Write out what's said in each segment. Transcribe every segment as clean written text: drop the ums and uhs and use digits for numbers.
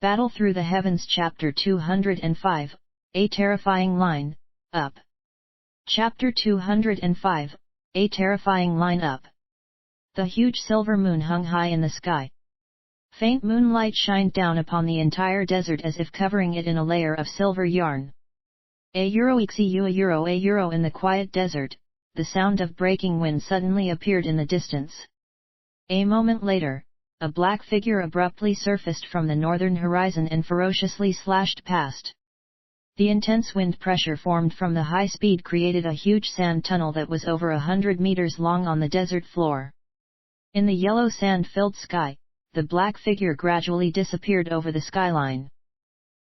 Battle Through the Heavens Chapter 205, A Terrifying Line, Up. Chapter 205, A Terrifying Line Up. The huge silver moon hung high in the sky. Faint moonlight shined down upon the entire desert as if covering it in a layer of silver yarn. A euro in the quiet desert, the sound of breaking wind suddenly appeared in the distance. A moment later, a black figure abruptly surfaced from the northern horizon and ferociously slashed past. The intense wind pressure formed from the high speed created a huge sand tunnel that was over 100 meters long on the desert floor. In the yellow sand-filled sky, the black figure gradually disappeared over the skyline.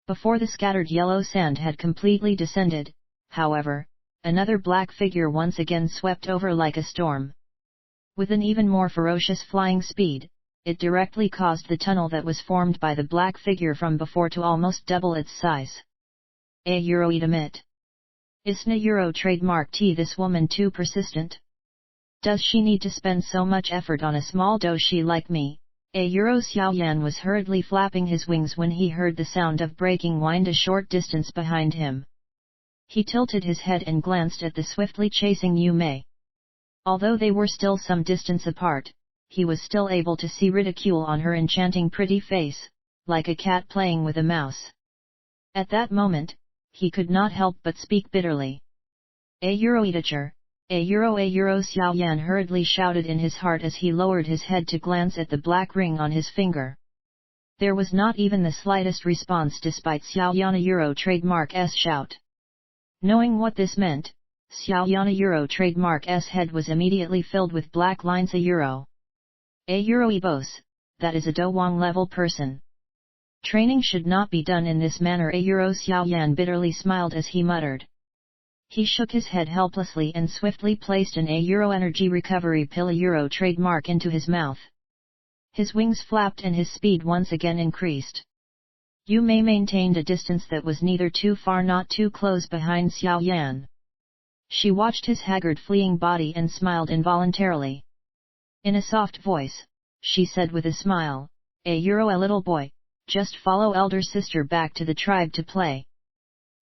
Before the scattered yellow sand had completely descended, however, another black figure once again swept over like a storm. With an even more ferocious flying speed, it directly caused the tunnel that was formed by the black figure from before to almost double its size. A euro it. Isn't euro trademark T this woman too persistent? Does she need to spend so much effort on a small doshi like me? A euro Xiaoyan was hurriedly flapping his wings when he heard the sound of breaking wind a short distance behind him. He tilted his head and glanced at the swiftly chasing Yu Mei. Although they were still some distance apart, he was still able to see ridicule on her enchanting pretty face, like a cat playing with a mouse. At that moment, he could not help but speak bitterly. A euro teacher, a euro Xiaoyan hurriedly shouted in his heart as he lowered his head to glance at the black ring on his finger. There was not even the slightest response despite Xiaoyan euro trademark S shout. Knowing what this meant, Xiaoyan euro trademark S head was immediately filled with black lines. A euro boss, that is a Dowang level person. Training should not be done in this manner. A euro Xiaoyan bitterly smiled as he muttered. He shook his head helplessly and swiftly placed an euro energy recovery pill euro trademark into his mouth. His wings flapped and his speed once again increased. Yu Mei maintained a distance that was neither too far nor too close behind Xiaoyan. She watched his haggard fleeing body and smiled involuntarily. In a soft voice, she said with a smile, a little boy, just follow elder sister back to the tribe to play.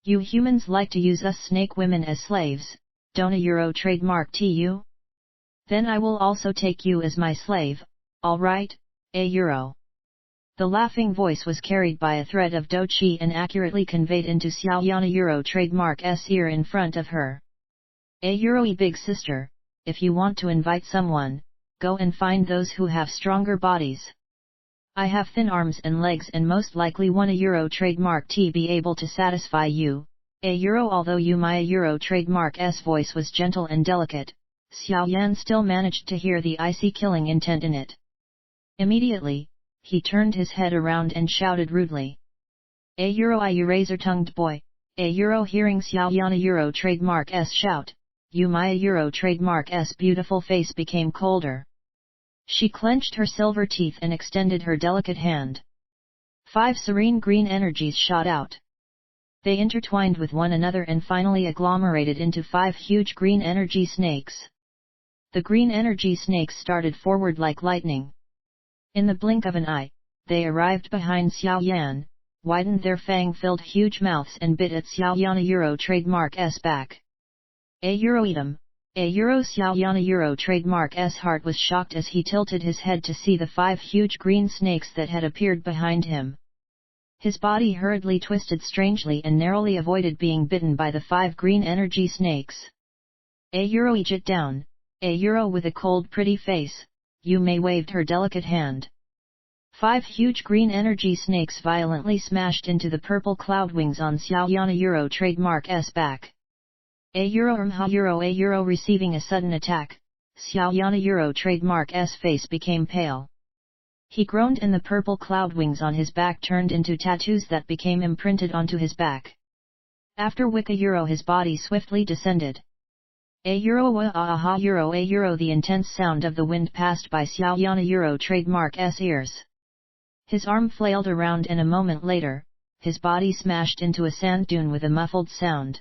You humans like to use us snake women as slaves, don't a trademark you? Then I will also take you as my slave, alright, a euro. The laughing voice was carried by a thread of doqi and accurately conveyed into Xiaoyan euro trademark S ear in front of her. A big sister, if you want to invite someone, go and find those who have stronger bodies. I have thin arms and legs and most likely one a trademark T be able to satisfy you, although my trademark S voice was gentle and delicate, Xiaoyan still managed to hear the icy killing intent in it. Immediately, he turned his head around and shouted rudely. You razor-tongued boy, hearing Xiaoyan trademark S shout, my trademark S beautiful face became colder. She clenched her silver teeth and extended her delicate hand. 5 serene green energies shot out. They intertwined with one another and finally agglomerated into 5 huge green energy snakes. The green energy snakes started forward like lightning. In the blink of an eye, they arrived behind Xiaoyan, widened their fang-filled huge mouths and bit at Xiaoyan trademark S back. Eat 'em. Xiaoyan trademark S heart was shocked as he tilted his head to see the 5 huge green snakes that had appeared behind him. His body hurriedly twisted strangely and narrowly avoided being bitten by the 5 green energy snakes. Eat it down, with a cold pretty face, Yu Mei waved her delicate hand. 5 huge green energy snakes violently smashed into the purple cloud wings on Xiaoyan trademark S back. Receiving a sudden attack, Xiaoyan trademark S face became pale. He groaned and the purple cloud wings on his back turned into tattoos that became imprinted onto his back. After his body swiftly descended. The intense sound of the wind passed by Xiaoyan trademark S ears. His arm flailed around and a moment later, his body smashed into a sand dune with a muffled sound.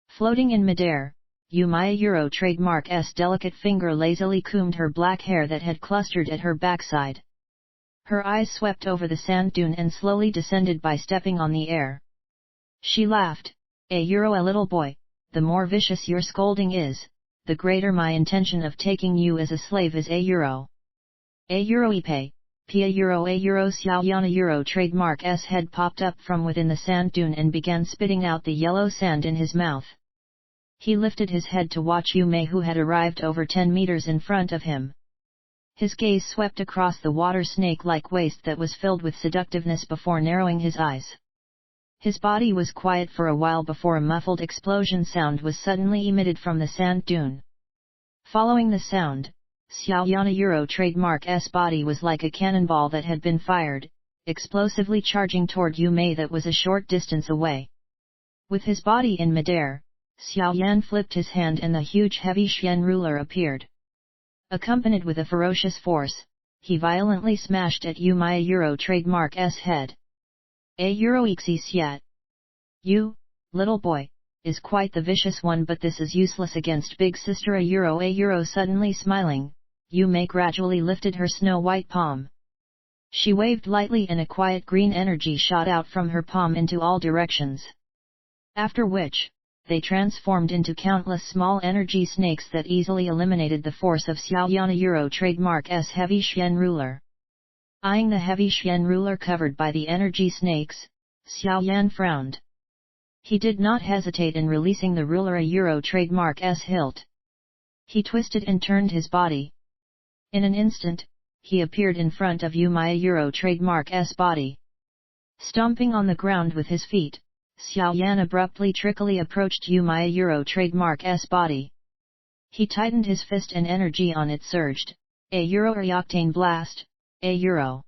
Floating in midair, my trademark S delicate finger lazily combed her black hair that had clustered at her backside. Her eyes swept over the sand dune and slowly descended by stepping on the air. She laughed. A little boy, the more vicious your scolding is, the greater my intention of taking you as a slave is ipe. Xiaoyan trademark's head popped up from within the sand dune and began spitting out the yellow sand in his mouth. He lifted his head to watch Yu Mei, who had arrived over 10 meters in front of him. His gaze swept across the water snake-like waste that was filled with seductiveness before narrowing his eyes. His body was quiet for a while before a muffled explosion sound was suddenly emitted from the sand dune. Following the sound, Xiaoyan trademark's body was like a cannonball that had been fired, explosively charging toward Yu Mei that was a short distance away. With his body in midair, Xiaoyan flipped his hand and the huge heavy Xian ruler appeared. Accompanied with a ferocious force, he violently smashed at Yu Mei trademark's head. Xiat. You, little boy, is quite the vicious one, but this is useless against big sister Suddenly smiling, Yu Mei gradually lifted her snow-white palm. She waved lightly and a quiet green energy shot out from her palm into all directions. After which, they transformed into countless small energy snakes that easily eliminated the force of Xiaoyan trademark's heavy Xian ruler. Eyeing the heavy Xian ruler covered by the energy snakes, Xiaoyan frowned. He did not hesitate in releasing the ruler trademark's hilt. He twisted and turned his body. In an instant, he appeared in front of Yu Mei trademark's body. Stomping on the ground with his feet, Xiaoyan abruptly trickily approached Yu Mei trademark's body. He tightened his fist and energy on it surged. Octane blast, The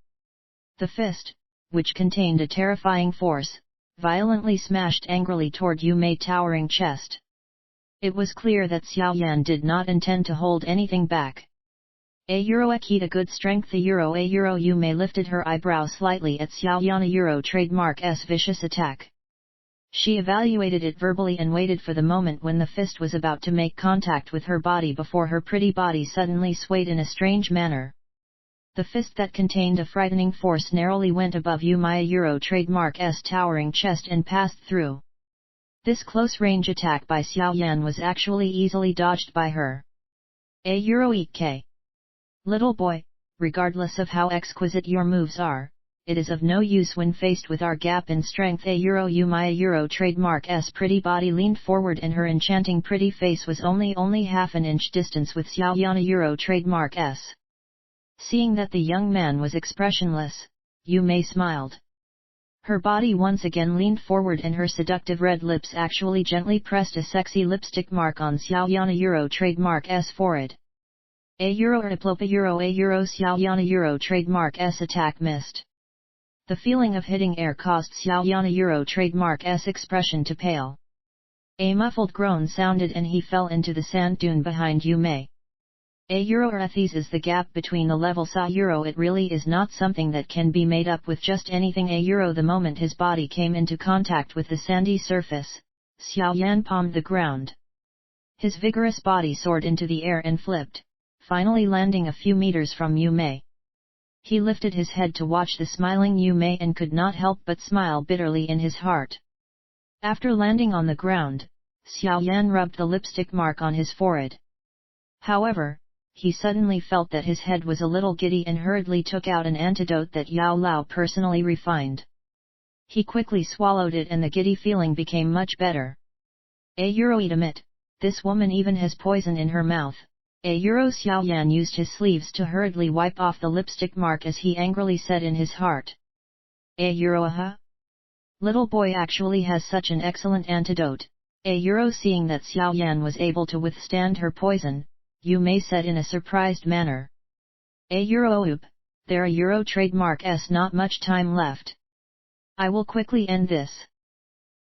fist, which contained a terrifying force, violently smashed angrily toward Yu Mei's towering chest. It was clear that Xiaoyan did not intend to hold anything back. Ekita good strength Yu Mei lifted her eyebrow slightly at Xiaoyan trademark's vicious attack. She evaluated it verbally and waited for the moment when the fist was about to make contact with her body before her pretty body suddenly swayed in a strange manner. The fist that contained a frightening force narrowly went above Yu Mei trademark's towering chest and passed through. This close-range attack by Xiaoyan was actually easily dodged by her. Ek. Little boy, regardless of how exquisite your moves are, it is of no use when faced with our gap in strength. Yu Mei trademark's pretty body leaned forward and her enchanting pretty face was only half an inch distance with Xiaoyan trademark's. Seeing that the young man was expressionless, Yu Mei smiled. Her body once again leaned forward and her seductive red lips actually gently pressed a sexy lipstick mark on Xiaoyan trademark's forehead. Xiaoyan trademark's attack missed. The feeling of hitting air caused Xiaoyan trademark's expression to pale. A muffled groan sounded and he fell into the sand dune behind Yu Mei. This is the gap between the levels. It really is not something that can be made up with just anything. The moment his body came into contact with the sandy surface, Xiaoyan palmed the ground. His vigorous body soared into the air and flipped, finally landing a few meters from Yu Mei. He lifted his head to watch the smiling Yu Mei and could not help but smile bitterly in his heart. After landing on the ground, Xiaoyan rubbed the lipstick mark on his forehead. However, he suddenly felt that his head was a little giddy and hurriedly took out an antidote that Yao Lao personally refined. He quickly swallowed it and the giddy feeling became much better. Admit, this woman even has poison in her mouth. Xiaoyan used his sleeves to hurriedly wipe off the lipstick mark as he angrily said in his heart. Little boy actually has such an excellent antidote. Seeing that Xiaoyan was able to withstand her poison, Yu Mei said in a surprised manner. Oop, there trademark's not much time left. I will quickly end this.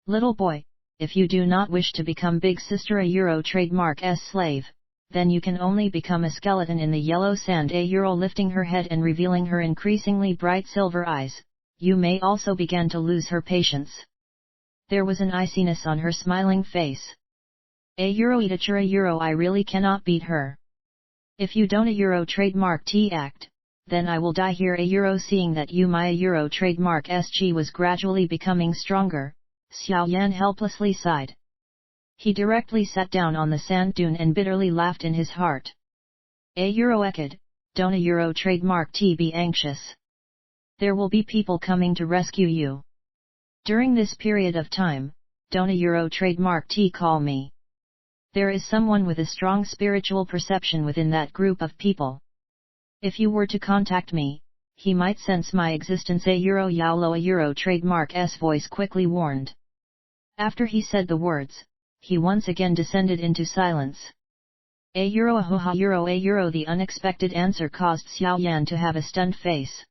Little boy, if you do not wish to become big sister trademark's slave, then you can only become a skeleton in the yellow sand. Lifting her head and revealing her increasingly bright silver eyes, Yu Mei also began to lose her patience. There was an iciness on her smiling face. I really cannot beat her. If you don't trademark T.A.G, then I will die here. Seeing that my trademark SG was gradually becoming stronger, Xiao Yan helplessly sighed. He directly sat down on the sand dune and bitterly laughed in his heart. Ekid, don't trademark T be anxious. There will be people coming to rescue you. During this period of time, don't trademark T call me. There is someone with a strong spiritual perception within that group of people. If you were to contact me, he might sense my existence. Yaolo trademark S voice quickly warned. After he said the words, he once again descended into silence. The unexpected answer caused Xiao Yan to have a stunned face.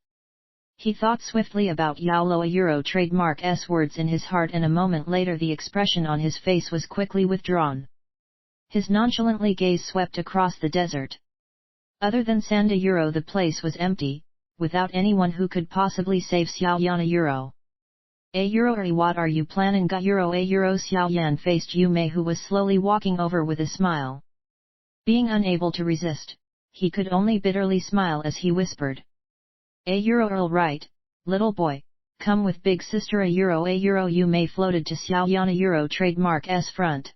He thought swiftly about Yaolo trademark S words in his heart, and a moment later the expression on his face was quickly withdrawn. His nonchalantly gaze swept across the desert. Other than Sanda the place was empty, without anyone who could possibly save Xiao Yan. What are you planning? Xiao Yan faced Yu Mei, who was slowly walking over with a smile. Being unable to resist, he could only bitterly smile as he whispered. Right, little boy, come with big sister. Yu Mei floated to Xiao Yan trademark S front.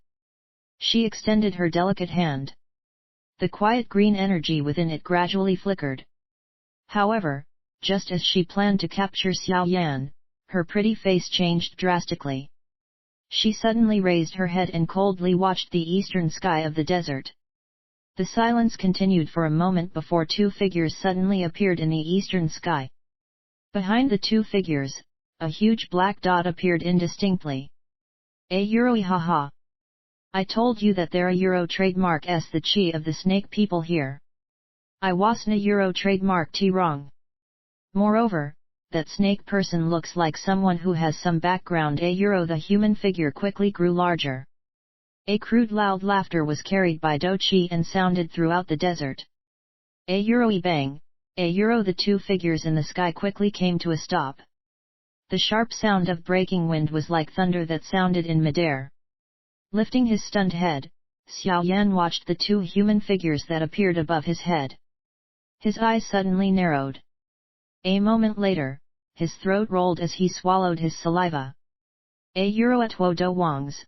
She extended her delicate hand. The quiet green energy within it gradually flickered. However, just as she planned to capture Xiao Yan, her pretty face changed drastically. She suddenly raised her head and coldly watched the eastern sky of the desert. The silence continued for a moment before two figures suddenly appeared in the eastern sky. Behind the two figures, a huge black dot appeared indistinctly. Haha! I told you that there are trademark S the chi of the snake people here. I wasn't trademark T wrong. Moreover, that snake person looks like someone who has some background. The human figure quickly grew larger. A crude loud laughter was carried by Do Chi and sounded throughout the desert. Bang! The two figures in the sky quickly came to a stop. The sharp sound of breaking wind was like thunder that sounded in midair. Lifting his stunned head, Xiao Yan watched the two human figures that appeared above his head. His eyes suddenly narrowed. A moment later, his throat rolled as he swallowed his saliva. Atwo do Wangs,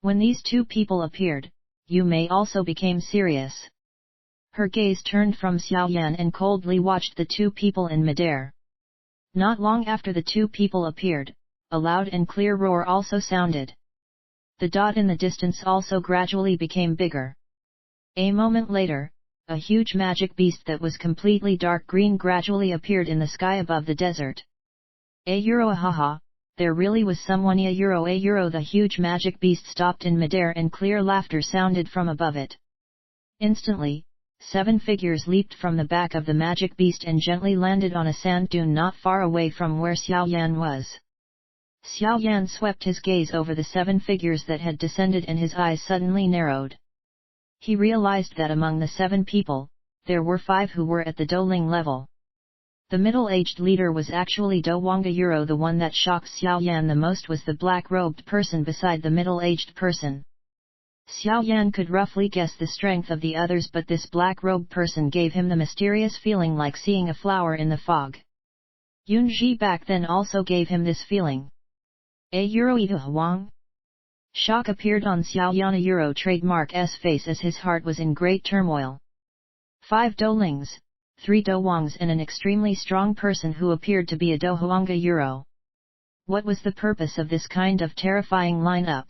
When these two people appeared, Yu Mei also became serious. Her gaze turned from Xiao Yan and coldly watched the two people in midair. Not long after the two people appeared, a loud and clear roar also sounded. The dot in the distance also gradually became bigger. A moment later, a huge magic beast that was completely dark green gradually appeared in the sky above the desert. Haha! There really was someone. The huge magic beast stopped in midair and clear laughter sounded from above it. Instantly, 7 figures leaped from the back of the magic beast and gently landed on a sand dune not far away from where Xiao Yan was. Xiao Yan swept his gaze over the 7 figures that had descended and his eyes suddenly narrowed. He realized that among the 7 people, there were 5 who were at the Douling level. The middle-aged leader was actually Do Wanga. The one that shocked Xiao Yan the most was the black-robed person beside the middle-aged person. Xiao Yan could roughly guess the strength of the others, but this black-robed person gave him the mysterious feeling like seeing a flower in the fog. Yunji back then also gave him this feeling. Huang? Shock appeared on Xiao Yan trademark S face as his heart was in great turmoil. 5 Dolings, 3 Dowangs and an extremely strong person who appeared to be a Do Huanga. What was the purpose of this kind of terrifying lineup?